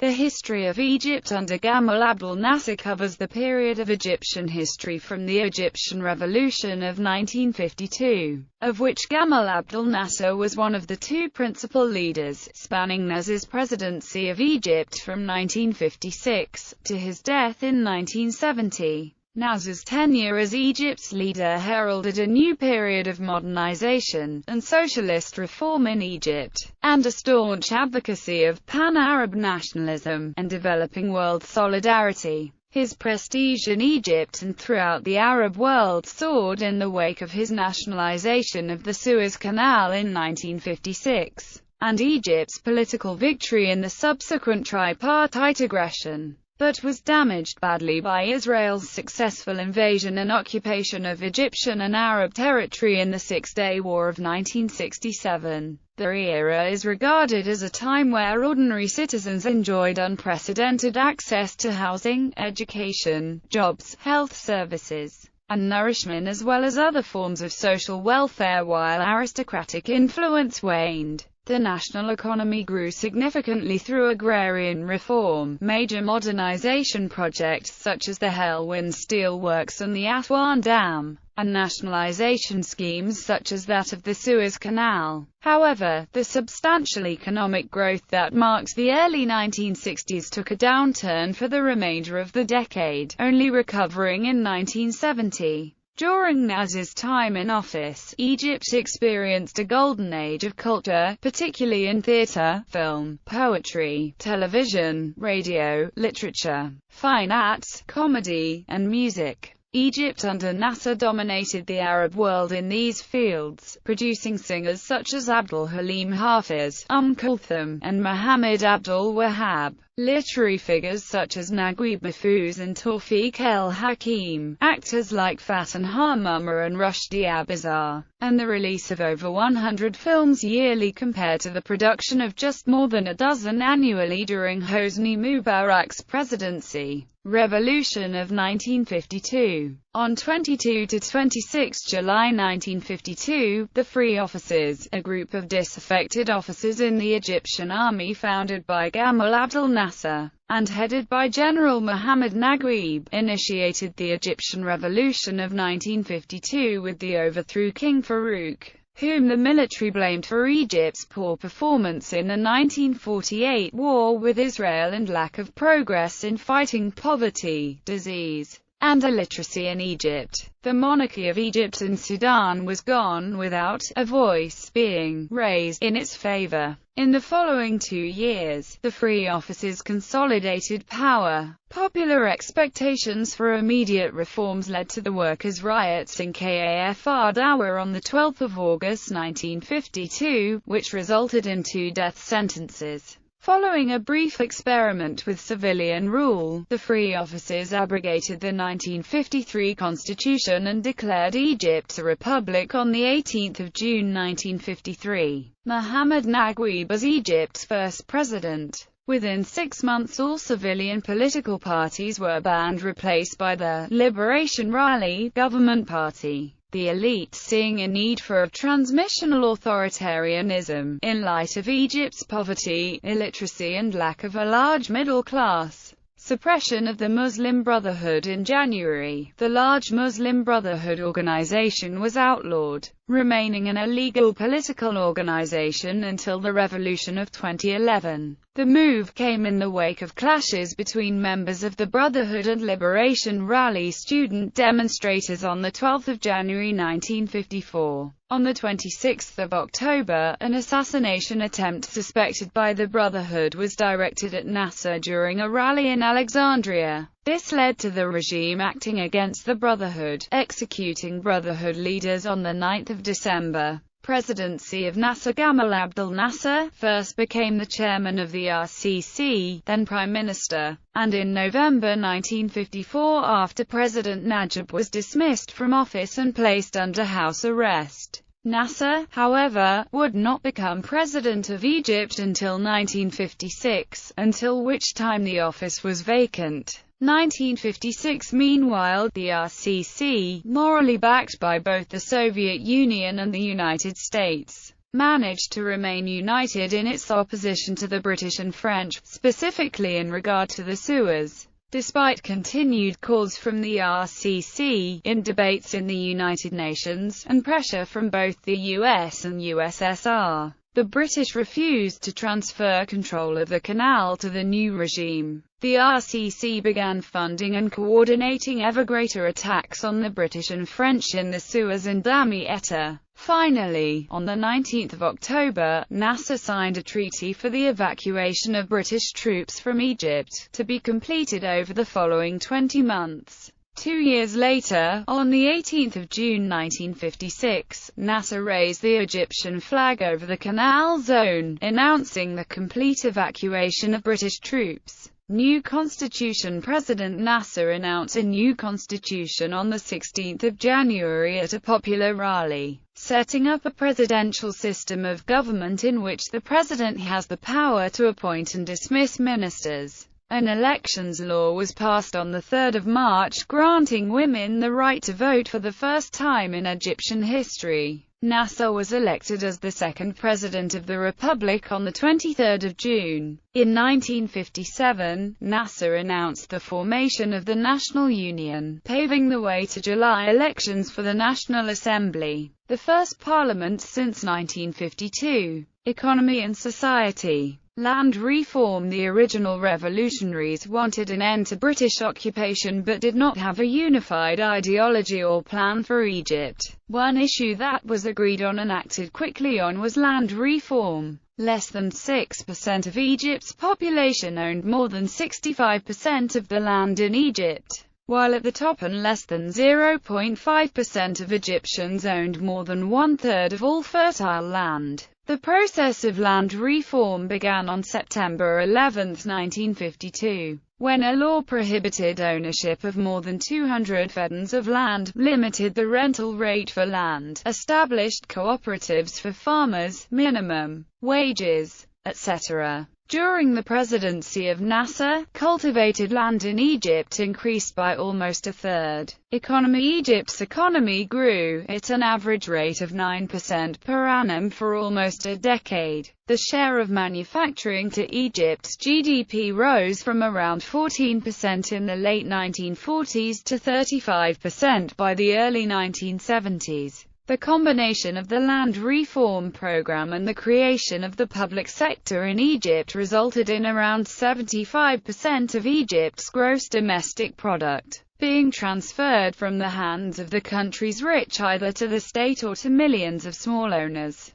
The history of Egypt under Gamal Abdel Nasser covers the period of Egyptian history from the Egyptian Revolution of 1952, of which Gamal Abdel Nasser was one of the two principal leaders, spanning Nasser's presidency of Egypt from 1956 to his death in 1970. Nasser's tenure as Egypt's leader heralded a new period of modernization and socialist reform in Egypt, and a staunch advocacy of pan-Arab nationalism and developing world solidarity. His prestige in Egypt and throughout the Arab world soared in the wake of his nationalization of the Suez Canal in 1956, and Egypt's political victory in the subsequent tripartite aggression, but was damaged badly by Israel's successful invasion and occupation of Egyptian and Arab territory in the Six-Day War of 1967. The era is regarded as a time where ordinary citizens enjoyed unprecedented access to housing, education, jobs, health services, and nourishment, as well as other forms of social welfare, while aristocratic influence waned. The national economy grew significantly through agrarian reform, major modernization projects such as the Helwan Steel Works and the Aswan Dam, and nationalization schemes such as that of the Suez Canal. However, the substantial economic growth that marked the early 1960s took a downturn for the remainder of the decade, only recovering in 1970. During Nasser's time in office, Egypt experienced a golden age of culture, particularly in theatre, film, poetry, television, radio, literature, fine arts, comedy, and music. Egypt under Nasser dominated the Arab world in these fields, producing singers such as Abdul Halim Hafiz, Kulthum, and Muhammad Abdul Wahhab, literary figures such as Naguib Mahfouz and Tawfiq el-Hakim, actors like Faten Hamama and Rushdie Abizar, and the release of over 100 films yearly compared to the production of just more than a dozen annually during Hosni Mubarak's presidency. Revolution of 1952. On 22 to 26 July 1952, the Free Officers, a group of disaffected officers in the Egyptian army founded by Gamal Abdel Nasser, and headed by General Muhammad Naguib, initiated the Egyptian Revolution of 1952 with the overthrew King Farouk, whom the military blamed for Egypt's poor performance in the 1948 war with Israel and lack of progress in fighting poverty, disease, and illiteracy in Egypt. The monarchy of Egypt and Sudan was gone without a voice being raised in its favor. In the following 2 years, the Free Officers consolidated power. Popular expectations for immediate reforms led to the workers' riots in Kafr Dawa on 12 August 1952, which resulted in 2 death sentences. Following a brief experiment with civilian rule, the Free Officers abrogated the 1953 constitution and declared Egypt a republic on 18 June 1953. Muhammad Naguib as Egypt's first president. Within 6 months all civilian political parties were banned, replaced by the Liberation Rally government party. The elite, seeing a need for a transmissional authoritarianism, in light of Egypt's poverty, illiteracy and lack of a large middle class. Suppression of the Muslim Brotherhood. In January, the large Muslim Brotherhood organization was outlawed, remaining an illegal political organization until the revolution of 2011. The move came in the wake of clashes between members of the Brotherhood and Liberation Rally student demonstrators on 12 January 1954. On 26 October, an assassination attempt suspected by the Brotherhood was directed at Nasser during a rally in Alexandria. This led to the regime acting against the Brotherhood, executing Brotherhood leaders on 9 December. Presidency of Nasser. Gamal Abdel Nasser first became the chairman of the RCC, then Prime Minister, and in November 1954, after President Najib was dismissed from office and placed under house arrest. Nasser, however, would not become president of Egypt until 1956, until which time the office was vacant. 1956. Meanwhile, the RCC, morally backed by both the Soviet Union and the United States, managed to remain united in its opposition to the British and French, specifically in regard to the Suez. Despite continued calls from the RCC, in debates in the United Nations, and pressure from both the US and USSR, the British refused to transfer control of the canal to the new regime. The RCC began funding and coordinating ever greater attacks on the British and French in the Suez and Damietta. Finally, on 19 October, Nasser signed a treaty for the evacuation of British troops from Egypt, to be completed over the following 20 months. 2 years later, on 18 June 1956, Nasser raised the Egyptian flag over the Canal Zone, announcing the complete evacuation of British troops. New Constitution. President Nasser announced a new constitution on 16 January at a popular rally, setting up a presidential system of government in which the president has the power to appoint and dismiss ministers. An elections law was passed on 3 March granting women the right to vote for the first time in Egyptian history. Nasser was elected as the second president of the Republic on 23 June. In 1957, Nasser announced the formation of the National Union, paving the way to July elections for the National Assembly, the first parliament since 1952. Economy and society. Land reform. The original revolutionaries wanted an end to British occupation but did not have a unified ideology or plan for Egypt. One issue that was agreed on and acted quickly on was land reform. Less than 6% of Egypt's population owned more than 65% of the land in Egypt, while at the top and less than 0.5% of Egyptians owned more than one-third of all fertile land. The process of land reform began on September 11, 1952, when a law prohibited ownership of more than 200 fedans of land, limited the rental rate for land, established cooperatives for farmers, minimum wages, etc. During the presidency of Nasser, cultivated land in Egypt increased by almost a third. Economy. Egypt's economy grew at an average rate of 9% per annum for almost a decade. The share of manufacturing to Egypt's GDP rose from around 14% in the late 1940s to 35% by the early 1970s. The combination of the land reform program and the creation of the public sector in Egypt resulted in around 75% of Egypt's gross domestic product being transferred from the hands of the country's rich either to the state or to millions of small owners.